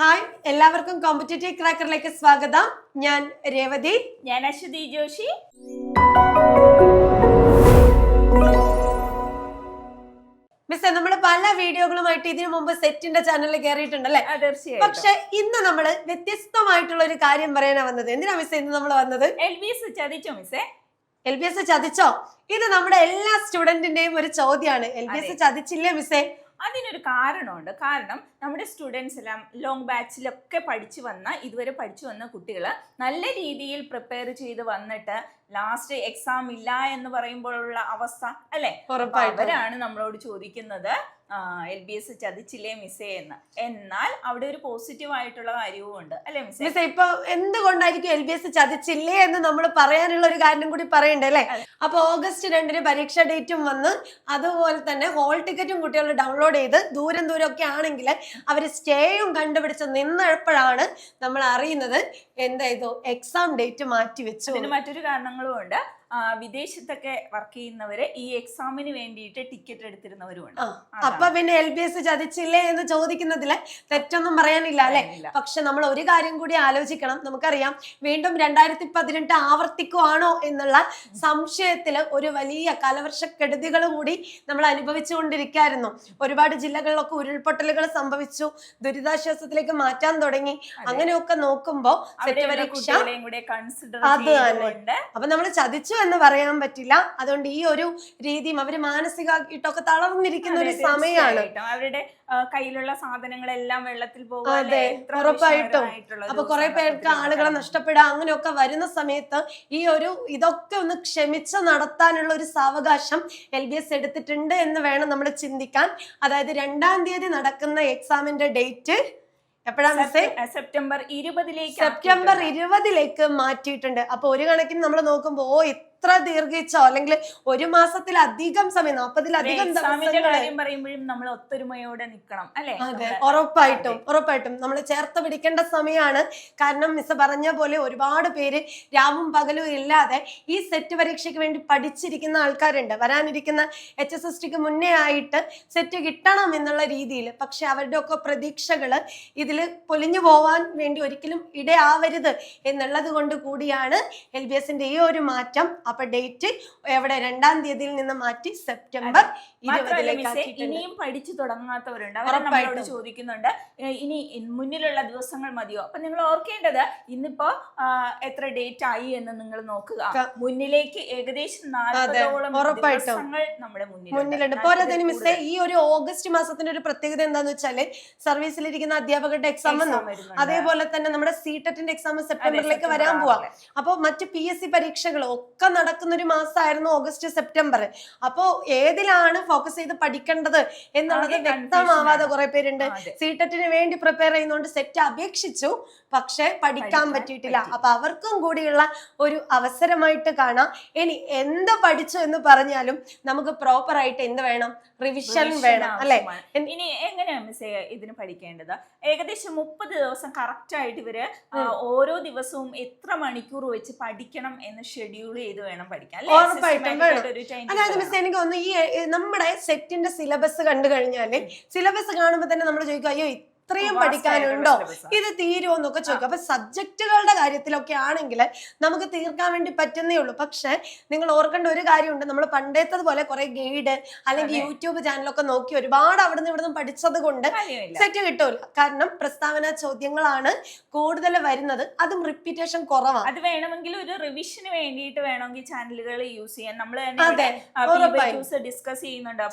Hi, എല്ലാവർക്കും competitive ക്രാക്കറിലേക്ക് സ്വാഗതം. ഞാൻ രേവതി. ഞാൻ അശ്വതി ജോഷി. മിസ്സേ, നമ്മൾ പല വീഡിയോകളുമായിട്ട് ഇതിനു മുമ്പ് സെറ്റിന്റെ ചാനലിൽ കയറിയിട്ടുണ്ടല്ലേ? തീർച്ചയായും. പക്ഷെ ഇന്ന് നമ്മൾ വ്യത്യസ്തമായിട്ടുള്ള ഒരു കാര്യം പറയാനാ വന്നത്. എന്തിനാ മിസ്സേ ഇന്ന് നമ്മൾ വന്നത്? LBS ചതിച്ചോ മിസ്സേ? LBS ചതിച്ചോ? ഇത് നമ്മുടെ എല്ലാ സ്റ്റുഡന്റിന്റെയും ഒരു ചോദ്യമാണ്. LBS ചതിച്ചില്ലേ മിസ്സേ? അതിനൊരു കാരണമുണ്ട്. കാരണം നമ്മുടെ സ്റ്റുഡൻസ് എല്ലാം ലോങ് ബാച്ചിലൊക്കെ ഇതുവരെ പഠിച്ചു വന്ന കുട്ടികൾ നല്ല രീതിയിൽ പ്രിപ്പയർ ചെയ്ത് വന്നിട്ട് ലാസ്റ്റ് എക്സാം ഇല്ല എന്ന് പറയുമ്പോഴുള്ള അവസ്ഥ അല്ലെ, അവരാണ് നമ്മളോട് ചോദിക്കുന്നത് LBS ചതിച്ചില്ലേ മിസ്സേ എന്ന്. എന്നാൽ അവിടെ ഒരു പോസിറ്റീവ് ആയിട്ടുള്ള കാര്യവും ഉണ്ട് അല്ലെ മിസ്സേ? ഇപ്പൊ എന്തുകൊണ്ടായിരിക്കും LBS ചതിച്ചില്ലേ എന്ന് നമ്മൾ പറയാനുള്ള ഒരു കാര്യം കൂടി പറയണ്ടേ അല്ലെ? അപ്പൊ August 2 പരീക്ഷ ഡേറ്റും വന്ന് അതുപോലെ തന്നെ ഹോൾ ടിക്കറ്റും കുട്ടികൾ ഡൗൺലോഡ് ചെയ്ത് ദൂരം ഒക്കെ ആണെങ്കിൽ അവര് സ്റ്റേയും കണ്ടുപിടിച്ച് നിന്നപ്പോഴാണ് നമ്മൾ അറിയുന്നത് എന്തായതോ എക്സാം ഡേറ്റ് മാറ്റി വെച്ചു. അതിന് മറ്റൊരു കാരണങ്ങളും ഉണ്ട്. വിദേശത്തൊക്കെ വർക്ക് ചെയ്യുന്നവര് ഈ എക്സാമിന് വേണ്ടിയിട്ട് ടിക്കറ്റ് എടുത്തിരുന്നവരുമുണ്ട്. അപ്പൊ പിന്നെ LBS ചതിച്ചില്ലേ എന്ന് ചോദിക്കുന്നതില് തെറ്റൊന്നും പറയാനില്ല അല്ലെ? പക്ഷെ നമ്മൾ ഒരു കാര്യം കൂടി ആലോചിക്കണം. നമുക്കറിയാം വീണ്ടും 2018 ആവർത്തിക്കുവാണോ എന്നുള്ള സംശയത്തില് ഒരു വലിയ കാലവർഷക്കെടുതികൾ കൂടി നമ്മൾ അനുഭവിച്ചുകൊണ്ടിരിക്കായിരുന്നു. ഒരുപാട് ജില്ലകളിലൊക്കെ ഉരുൾപൊട്ടലുകൾ സംഭവിച്ചു, ദുരിതാശ്വാസത്തിലേക്ക് മാറ്റാൻ തുടങ്ങി. അങ്ങനെയൊക്കെ നോക്കുമ്പോ സെറ്റ് പരീക്ഷ അത് തന്നെ. അപ്പൊ നമ്മൾ ചതിച്ചു എന്ന് പറയാൻ പറ്റില്ല. അതുകൊണ്ട് ഈ ഒരു രീതിയും അവര് മാനസികമായിട്ടൊക്കെ തളർന്നിരിക്കുന്ന ഒരു സമയമാണ്. അവരുടെ കയ്യിലുള്ള സാധനങ്ങളെല്ലാം വെള്ളത്തിൽ പോകും. ഉറപ്പായിട്ടും. അപ്പൊ കുറെ പേർക്ക് ആളുകളെ നഷ്ടപ്പെടാം. അങ്ങനെയൊക്കെ വരുന്ന സമയത്ത് ഈ ഒരു ഇതൊക്കെ ഒന്ന് ക്ഷമിച്ച് നടത്താനുള്ള ഒരു സാവകാശം LBS എടുത്തിട്ടുണ്ട് എന്ന് വേണം നമ്മൾ ചിന്തിക്കാൻ. അതായത് 2-ാം തീയതി നടക്കുന്ന എക്സാമിന്റെ ഡേറ്റ് എപ്പോഴാണ്? സെപ്റ്റംബർ 20 മാറ്റിയിട്ടുണ്ട്. അപ്പൊ ഒരു കണക്കിന് നമ്മൾ നോക്കുമ്പോ ഇത്ര ദീർഘിച്ചോ, അല്ലെങ്കിൽ ഒരു മാസത്തിലധികം സമയം 40-ലധികം കാര്യം പറയുമ്പോഴും നമ്മൾ ഒത്തൊരുമയോടെ നിൽക്കണം അല്ലെ? അതെ, ഉറപ്പായിട്ടും നമ്മൾ ചേർത്ത് പിടിക്കേണ്ട സമയമാണ്. കാരണം മിസ് പറഞ്ഞ പോലെ ഒരുപാട് പേര് രാവും പകലും ഇല്ലാതെ ഈ സെറ്റ് പരീക്ഷയ്ക്ക് വേണ്ടി പഠിച്ചിരിക്കുന്ന ആൾക്കാരുണ്ട്. വരാനിരിക്കുന്ന HSSTക്ക് മുന്നേ ആയിട്ട് സെറ്റ് കിട്ടണം എന്നുള്ള രീതിയിൽ. പക്ഷെ അവരുടെ ഒക്കെ പ്രതീക്ഷകള് ഇതില് പൊലിഞ്ഞു പോവാൻ വേണ്ടി ഒരിക്കലും ഇടയാവരുത് എന്നുള്ളത് കൊണ്ട് കൂടിയാണ് LBSന്റെ ഈ ഒരു മാറ്റം. അപ്പൊ ഡേറ്റ് എവിടെ 2-ാം തീയതിയിൽ നിന്ന് മാറ്റി സെപ്റ്റംബർ 20 ഇനിയും പഠിച്ചു തുടങ്ങാത്തവരുണ്ട്. അവരോട് ചോദിക്കുന്നുണ്ട് ഇനി മുന്നിലുള്ള ദിവസങ്ങൾ മതിയോ? അപ്പൊ നിങ്ങൾ ഓർക്കേണ്ടത് ഇന്നിപ്പോ എത്ര ഡേറ്റ് ആയി എന്ന് നിങ്ങൾ നോക്കുക. മുന്നിലേക്ക് ഏകദേശം 40ഓളം ദിവസങ്ങൾ നമ്മുടെ മുന്നിലുണ്ട്. പോരാത്തതിന് മിസ്സേ ഈ ഒരു ഓഗസ്റ്റ് മാസത്തിന്റെ ഒരു പ്രത്യേകത എന്താന്ന് വെച്ചാല് സർവീസിലിരിക്കുന്ന അധ്യാപകരുടെ എക്സാം വന്നു. അതേപോലെ തന്നെ നമ്മുടെ CTETന്റെ എക്സാം സെപ്റ്റംബറിലേക്ക് വരാൻ പോവാ. അപ്പൊ മറ്റ് PSC പരീക്ഷകളും ഒക്കെ നടക്കുന്ന ഒരു മാസമായിരുന്നു ഓഗസ്റ്റ് സെപ്റ്റംബർ. അപ്പോ ഏതിലാണ് ഫോക്കസ് ചെയ്ത് പഠിക്കേണ്ടത് എന്നുള്ളത് വ്യക്തമാവാതെ കുറെ പേരുണ്ട്. CTETന് വേണ്ടി പ്രിപ്പയർ ചെയ്യുന്നോണ്ട് സെറ്റ് അപേക്ഷിച്ചു, പക്ഷെ പഠിക്കാൻ പറ്റിയിട്ടില്ല. അപ്പൊ അവർക്കും കൂടിയുള്ള ഒരു അവസരമായിട്ട് കാണാം. ഇനി എന്ത് പഠിച്ചു എന്ന് പറഞ്ഞാലും നമുക്ക് പ്രോപ്പർ ആയിട്ട് എന്ത് വേണം? റിവിഷൻ വേണം അല്ലെ? ഇനി എങ്ങനെയാണ് മിസ്സേ ഇതിന് പഠിക്കേണ്ടത്? ഏകദേശം 30 ദിവസം കറക്റ്റ് ആയിട്ട് ഇവര് ഓരോ ദിവസവും എത്ര മണിക്കൂർ വെച്ച് പഠിക്കണം എന്ന് ഷെഡ്യൂൾ ചെയ്ത് വേണം പഠിക്കാൻ. അതായത് മിസ് എനിക്ക് തോന്നുന്നു ഈ നമ്മുടെ സെറ്റിന്റെ സിലബസ് കണ്ടു കഴിഞ്ഞാല് സിലബസ് കാണുമ്പോ തന്നെ നമ്മൾ ചോദിക്കും അയ്യോ ഇത്രയും പഠിക്കാനുണ്ടോ, ഇത് തീരുമോ എന്നൊക്കെ ചോദിക്കും. അപ്പൊ സബ്ജക്റ്റുകളുടെ കാര്യത്തിലൊക്കെ ആണെങ്കിൽ നമുക്ക് തീർക്കാൻ വേണ്ടി പറ്റുന്നേ ഉള്ളൂ. പക്ഷെ നിങ്ങൾ ഓർക്കേണ്ട ഒരു കാര്യമുണ്ട്, നമ്മൾ പണ്ടേത്തതുപോലെ കുറെ ഗൈഡ് അല്ലെങ്കിൽ യൂട്യൂബ് ചാനലൊക്കെ നോക്കി ഒരുപാട് അവിടുന്ന് ഇവിടുന്ന് പഠിച്ചത് കൊണ്ട് സെറ്റ് കിട്ടൂല. കാരണം പ്രസ്താവന ചോദ്യങ്ങളാണ് കൂടുതൽ വരുന്നത്, അതും റിപ്പീറ്റേഷൻ കുറവാണ്. അത് വേണമെങ്കിൽ ഒരു റിവിഷന് വേണ്ടിയിട്ട് വേണമെങ്കിൽ ചാനലുകൾ യൂസ് ചെയ്യാൻ നമ്മൾ ഡിസ്കസ് ചെയ്യുന്നുണ്ട്.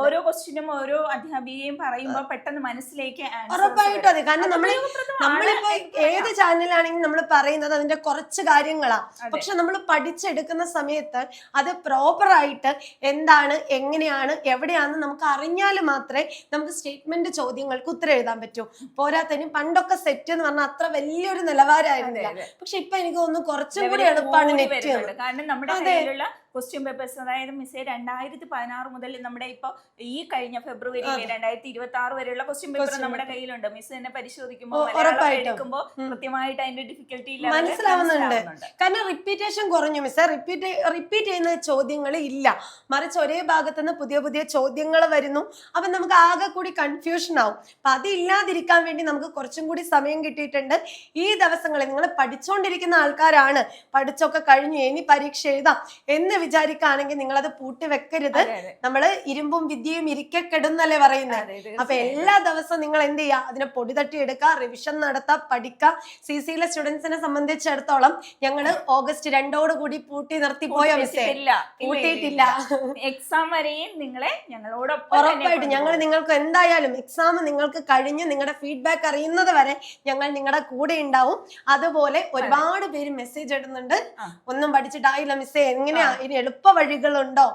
ഓരോ ക്വസ്റ്റ്യനും ഓരോ അധ്യാപികയും പറയുമ്പോൾ പെട്ടെന്ന് മനസ്സിലേക്ക് ഉറപ്പായിട്ടും അതെ. കാരണം നമ്മളിപ്പോ ഏത് ചാനലാണെങ്കിലും നമ്മൾ പറയുന്നത് അതിന്റെ കുറച്ച് കാര്യങ്ങളാ. പക്ഷെ നമ്മൾ പഠിച്ചെടുക്കുന്ന സമയത്ത് അത് പ്രോപ്പർ ആയിട്ട് എന്താണ്, എങ്ങനെയാണ്, എവിടെയാണെന്ന് നമുക്ക് അറിഞ്ഞാൽ മാത്രമേ നമുക്ക് സ്റ്റേറ്റ്മെന്റ് ചോദ്യങ്ങൾക്ക് ഉത്തരം എഴുതാൻ പറ്റൂ. പോരാത്തതിന് പണ്ടൊക്കെ സെറ്റ് എന്ന് പറഞ്ഞാൽ അത്ര വലിയൊരു നിലവാരമായിരുന്നില്ല. പക്ഷെ ഇപ്പൊ എനിക്ക് തോന്നുന്നു കുറച്ചും കൂടി എളുപ്പമാണ് നെറ്റ്. കാരണം നമ്മുടെ കയ്യിലുള്ള ക്വസ്റ്റ്യൻ പേപ്പേഴ്സ്, അതായത് മിസ്സേ 2016 മുതൽ നമ്മുടെ ഇപ്പൊ ഈ കഴിഞ്ഞ ഫെബ്രുവരി 2026 വരെയുള്ള ക്വസ്റ്റ്യൻ പേപ്പർ നമ്മുടെ കയ്യിലുണ്ട്. മിസ് തന്നെ പരിശോധിക്കുമ്പോൾ എടുക്കുമ്പോൾ കൃത്യമായിട്ട് അതിന്റെ ഡിഫിക്കൽറ്റി മനസ്സിലാവുന്നുണ്ട്. കാരണം റിപ്പീറ്റേഷൻ കുറഞ്ഞു മിസ്സേ. റിപ്പീറ്റ് ചെയ്യുന്ന ചോദ്യങ്ങൾ ഇല്ല, മറിച്ച് ഒരേ ഭാഗത്തുനിന്ന് പുതിയ പുതിയ ചോദ്യങ്ങൾ വരുന്നു. അപ്പൊ നമുക്ക് ആകെ കൂടി കൺഫ്യൂഷൻ ആവും. അപ്പൊ അതില്ലാതിരിക്കാൻ വേണ്ടി നമുക്ക് കുറച്ചും കൂടി സമയം കിട്ടിയിട്ടുണ്ട്. ഈ ദിവസങ്ങളിൽ നിങ്ങൾ പഠിച്ചുകൊണ്ടിരിക്കുന്ന ആൾക്കാരാണ്, പഠിച്ചൊക്കെ കഴിഞ്ഞു ഇനി പരീക്ഷ എഴുതാം എന്ന് വിചാരിക്കുകയാണെങ്കിൽ നിങ്ങൾ അത് പൂട്ടി വെക്കരുത്. നമ്മള് ഇരുമ്പും വിദ്യയും ഇരിക്കക്കെടുന്നല്ലേ പറയുന്നത്. അപ്പൊ എല്ലാ ദിവസവും നിങ്ങൾ എന്ത് ചെയ്യുക, അതിനെ പൊടി തട്ടി എടുക്കുക, റിവിഷൻ നടത്താം, പഠിക്കുക. CC-യിലെ സ്റ്റുഡൻസിനെ സംബന്ധിച്ചിടത്തോളം ഞങ്ങള് ഓഗസ്റ്റ് 2 കൂടി പൂട്ടി നിർത്തി പോയോ മിസ്സേ? പൂട്ടിയിട്ടില്ല. എക്സാം വരെയും നിങ്ങളെ ഞങ്ങളോടൊപ്പം ഉറപ്പായിട്ട് ഞങ്ങൾ നിങ്ങൾക്ക് എന്തായാലും എക്സാം നിങ്ങൾക്ക് കഴിഞ്ഞ് നിങ്ങളുടെ ഫീഡ്ബാക്ക് അറിയുന്നത് വരെ ഞങ്ങൾ നിങ്ങളുടെ കൂടെ ഉണ്ടാവും. അതുപോലെ ഒരുപാട് പേര് മെസ്സേജ് ഇടുന്നുണ്ട്, ഒന്നും പഠിച്ചിട്ടായില്ല മിസ്സേ, എങ്ങനെയാ ഇനി എളുപ്പ വഴികളുണ്ടോ?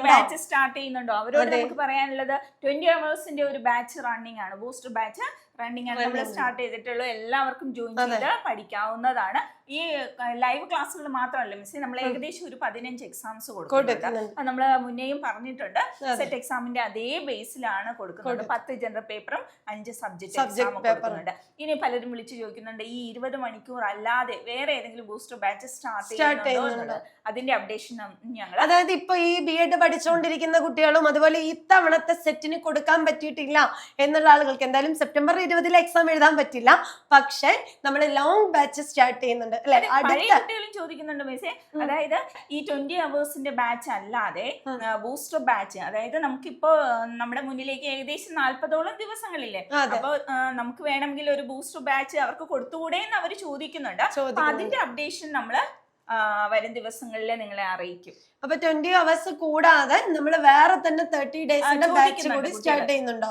ബാച്ച് സ്റ്റാർട്ട് ചെയ്യുന്നുണ്ടോ? അവരോട് നമുക്ക് പറയാനുള്ളത് 20 hours ഒരു ബാച്ച് റണ്ണിങ് ആണ്, ബൂസ്റ്റർ ബാച്ച് റണ്ണിങ് ആണ് നമ്മൾ സ്റ്റാർട്ട് ചെയ്തിട്ടുള്ളൂ. എല്ലാവർക്കും ജോയിൻ ചെയ്ത് പഠിക്കാവുന്നതാണ്. ഈ ലൈവ് ക്ലാസ്സുകൾ മാത്രമല്ല മിസ്, നമ്മൾ ഏകദേശം ഒരു 15 എക്സാംസ് കൊടുക്കുന്നുണ്ട്. നമ്മൾ മുന്നേയും പറഞ്ഞിട്ടുണ്ട്, സെറ്റ് എക്സാമിന്റെ അതേ ബേസിലാണ് കൊടുക്കുന്നത്. 10 ജനറൽ പേപ്പറും 5 സബ്ജക്ട് എക്സാം കൊടുക്കുന്നുണ്ട്. ഇനി പലരും വിളിച്ചു ചോദിക്കുന്നുണ്ട്, ഈ 20 മണിക്കൂർ അല്ലാതെ വേറെ ഏതെങ്കിലും ബൂസ്റ്റർ ബാച്ച് സ്റ്റാർട്ട് ചെയ്യുന്നുണ്ടോ? അതിന്റെ അപ്ഡേഷൻ ഞങ്ങൾ, അതായത് ഇപ്പൊ ഈ BEd പഠിച്ചുകൊണ്ടിരിക്കുന്ന കുട്ടികളും അതുപോലെ ഇത്തവണത്തെ സെറ്റിന് കൊടുക്കാൻ പറ്റിയിട്ടില്ല എന്നുള്ള ആളുകൾക്ക് എന്തായാലും സെപ്റ്റംബർ 20 എക്സാം എഴുതാൻ പറ്റില്ല. പക്ഷെ നമ്മൾ ലോങ് ബാച്ച് സ്റ്റാർട്ട് ചെയ്യുന്നുണ്ട്. കുട്ടികളും ചോദിക്കുന്നുണ്ട് മിസ്സേ, അതായത് ഈ 20 hours ബാച്ച് അല്ലാതെ ബൂസ്റ്റർ ബാച്ച്, അതായത് നമുക്കിപ്പോ നമ്മുടെ മുന്നിലേക്ക് ഏകദേശം 40ഓളം ദിവസങ്ങളില്ലേ, അപ്പൊ നമുക്ക് വേണമെങ്കിൽ ഒരു ബൂസ്റ്റർ ബാച്ച് അവർക്ക് കൊടുത്തുകൂടെ എന്ന് അവർ ചോദിക്കുന്നുണ്ട്. അതിന്റെ അപ്ഡേഷൻ നമ്മള് വരും ദിവസങ്ങളിൽ നിങ്ങളെ അറിയിക്കും. അപ്പൊ 20 hours കൂടാതെ നമ്മൾ വേറെ തന്നെ 30 ഡേയ്സിന്റെ ബാച്ച് കൂടി സ്റ്റാർട്ട് ചെയ്യുന്നുണ്ടോ?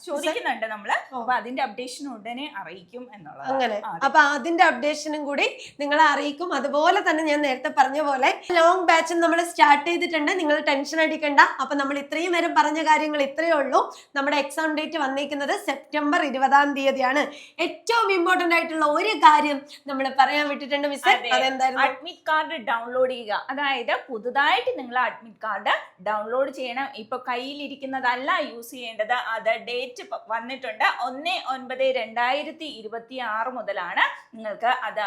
ചോദിക്കുന്നുണ്ട് നമ്മള്. അപ്പൊ അതിന്റെ അപ്ഡേഷൻ ഉടനെ അറിയിക്കും എന്നുള്ളത്. അങ്ങനെ അപ്പൊ അതിന്റെ അപ്ഡേഷനും കൂടി നിങ്ങളെ അറിയിക്കും. അതുപോലെ തന്നെ ഞാൻ നേരത്തെ പറഞ്ഞ പോലെ ലോങ് ബാച്ചും നമ്മൾ സ്റ്റാർട്ട് ചെയ്തിട്ടുണ്ട്. നിങ്ങൾ ടെൻഷൻ അടിക്കണ്ട. അപ്പൊ നമ്മൾ ഇത്രയും നേരം പറഞ്ഞ കാര്യങ്ങൾ ഇത്രയേ ഉള്ളൂ. നമ്മുടെ എക്സാം ഡേറ്റ് വന്നിരിക്കുന്നത് സെപ്റ്റംബർ 20 ഏറ്റവും ഇമ്പോർട്ടന്റ് ആയിട്ടുള്ള ഒരു കാര്യം നമ്മൾ പറയാൻ വിട്ടിട്ടുണ്ട് മിസ്, അതെന്തായിരുന്നു? അഡ്മിറ്റ് കാർഡ് ഡൗൺലോഡ് ചെയ്യുക. അതായത് പുതുതായി നിങ്ങൾ അഡ്മിറ്റ് കാർഡ് ഡൗൺലോഡ് ചെയ്യണം. ഇപ്പൊ കയ്യിലിരിക്കുന്നതല്ല യൂസ് ചെയ്യേണ്ടത്. അത് ഡേറ്റ് വന്നിട്ടുണ്ട് 1/9/2026 മുതലാണ് നിങ്ങൾക്ക് അത്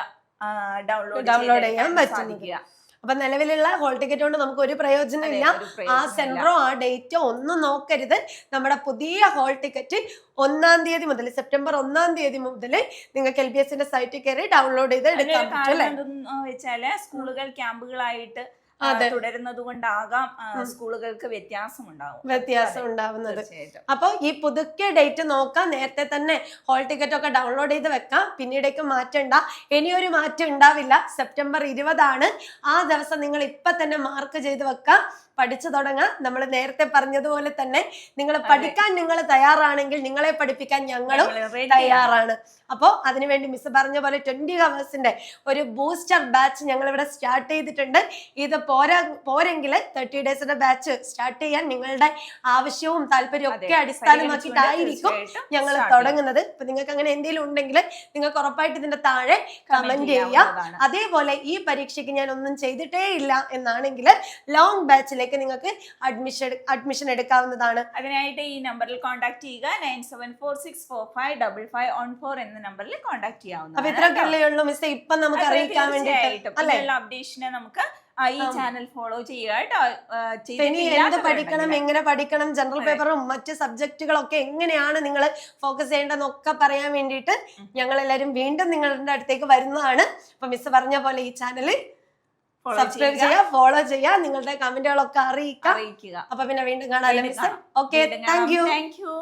ഡൗൺലോഡ് ചെയ്യാൻ സാധിക്കുക. അപ്പൊ നിലവിലുള്ള ഹോൾ ടിക്കറ്റ് കൊണ്ട് നമുക്ക് ഒരു പ്രയോജനം ഇല്ല. ആ സെന്ററോ ആ ഡേറ്റോ ഒന്നും നോക്കരുത്. നമ്മുടെ പുതിയ ഹോൾ ടിക്കറ്റ് 1-ാം തീയതി മുതൽ, സെപ്റ്റംബർ 1-ാം തീയതി മുതൽ നിങ്ങൾക്ക് LBSന്റെ സൈറ്റിൽ കയറി ഡൗൺലോഡ് ചെയ്ത് എടുക്കാൻ പറ്റും. വെച്ചാല് സ്കൂളുകൾ ക്യാമ്പുകളായിട്ട് തുടരുന്നത് കൊണ്ടാകാം സ്കൂളുകൾക്ക് വ്യത്യാസം ഉണ്ടാവുന്നത്. അപ്പൊ ഈ പുതുക്കിയ ഡേറ്റ് നോക്കാം, നേരത്തെ തന്നെ ഹോൾ ടിക്കറ്റ് ഒക്കെ ഡൗൺലോഡ് ചെയ്ത് വെക്കാം. പിന്നീടേക്ക് മാറ്റണ്ട, ഇനിയൊരു മാറ്റം ഉണ്ടാവില്ല. സെപ്റ്റംബർ 20 ആ ദിവസം നിങ്ങൾ ഇപ്പൊ തന്നെ മാർക്ക് ചെയ്ത് വെക്കാം. പഠിച്ചു തുടങ്ങാം. നമ്മൾ നേരത്തെ പറഞ്ഞതുപോലെ തന്നെ നിങ്ങൾ പഠിക്കാൻ നിങ്ങൾ തയ്യാറാണെങ്കിൽ നിങ്ങളെ പഠിപ്പിക്കാൻ ഞങ്ങളും തയ്യാറാണ്. അപ്പോൾ അതിനുവേണ്ടി മിസ് പറഞ്ഞ പോലെ 20 hours ഒരു ബൂസ്റ്റർ ബാച്ച് ഞങ്ങൾ ഇവിടെ സ്റ്റാർട്ട് ചെയ്തിട്ടുണ്ട്. ഇത് പോരെങ്കിൽ 30 ഡേയ്സിന്റെ ബാച്ച് സ്റ്റാർട്ട് ചെയ്യാൻ നിങ്ങളുടെ ആവശ്യവും താല്പര്യവും ഒക്കെ അടിസ്ഥാനമാക്കിയിട്ടായിരിക്കും ഞങ്ങൾ തുടങ്ങുന്നത്. ഇപ്പൊ നിങ്ങൾക്ക് അങ്ങനെ എന്തെങ്കിലും ഉണ്ടെങ്കിൽ നിങ്ങൾക്ക് ഉറപ്പായിട്ട് ഇതിന്റെ താഴെ കമന്റ് ചെയ്യാം. അതേപോലെ ഈ പരീക്ഷയ്ക്ക് ഞാൻ ഒന്നും ചെയ്തിട്ടേ ഇല്ല എന്നാണെങ്കിൽ ലോങ് ബാച്ചിലേക്ക് നിങ്ങൾക്ക് അഡ്മിഷൻ എടുക്കാവുന്നതാണ്. അതിനായിട്ട് ഈ നമ്പറിൽ കോൺടാക്ട് ചെയ്യുക. 9746455514 എന്ന നമ്പറിൽ കോൺടാക്ട് ചെയ്യാവുന്നതാണ്. അപ്പൊ ഇത്രയൊക്കെ ഉള്ളൂ മിസ് ഇപ്പൊ നമുക്ക് അറിയിക്കാൻ വേണ്ടിയിട്ട്. അപ്ഡേഷനെ നമുക്ക് ഈ ചാനൽ ഫോളോ ചെയ്യുക. ഇനി എന്ത് പഠിക്കണം, എങ്ങനെ പഠിക്കണം, ജനറൽ പേപ്പറും മറ്റ് സബ്ജക്റ്റുകളൊക്കെ എങ്ങനെയാണ് നിങ്ങൾ ഫോക്കസ് ചെയ്യേണ്ടതെന്നൊക്കെ പറയാൻ വേണ്ടിയിട്ട് ഞങ്ങൾ എല്ലാവരും വീണ്ടും നിങ്ങളുടെ അടുത്തേക്ക് വരുന്നതാണ്. അപ്പൊ മിസ് പറഞ്ഞ പോലെ ഈ ചാനൽ സബ്സ്ക്രൈബ് ചെയ്യുക, ഫോളോ ചെയ്യുക, നിങ്ങളുടെ കമന്റുകളൊക്കെ അറിയിക്കുക. അപ്പൊ പിന്നെ വീണ്ടും കാണാം മിസ്. Okay, thank you.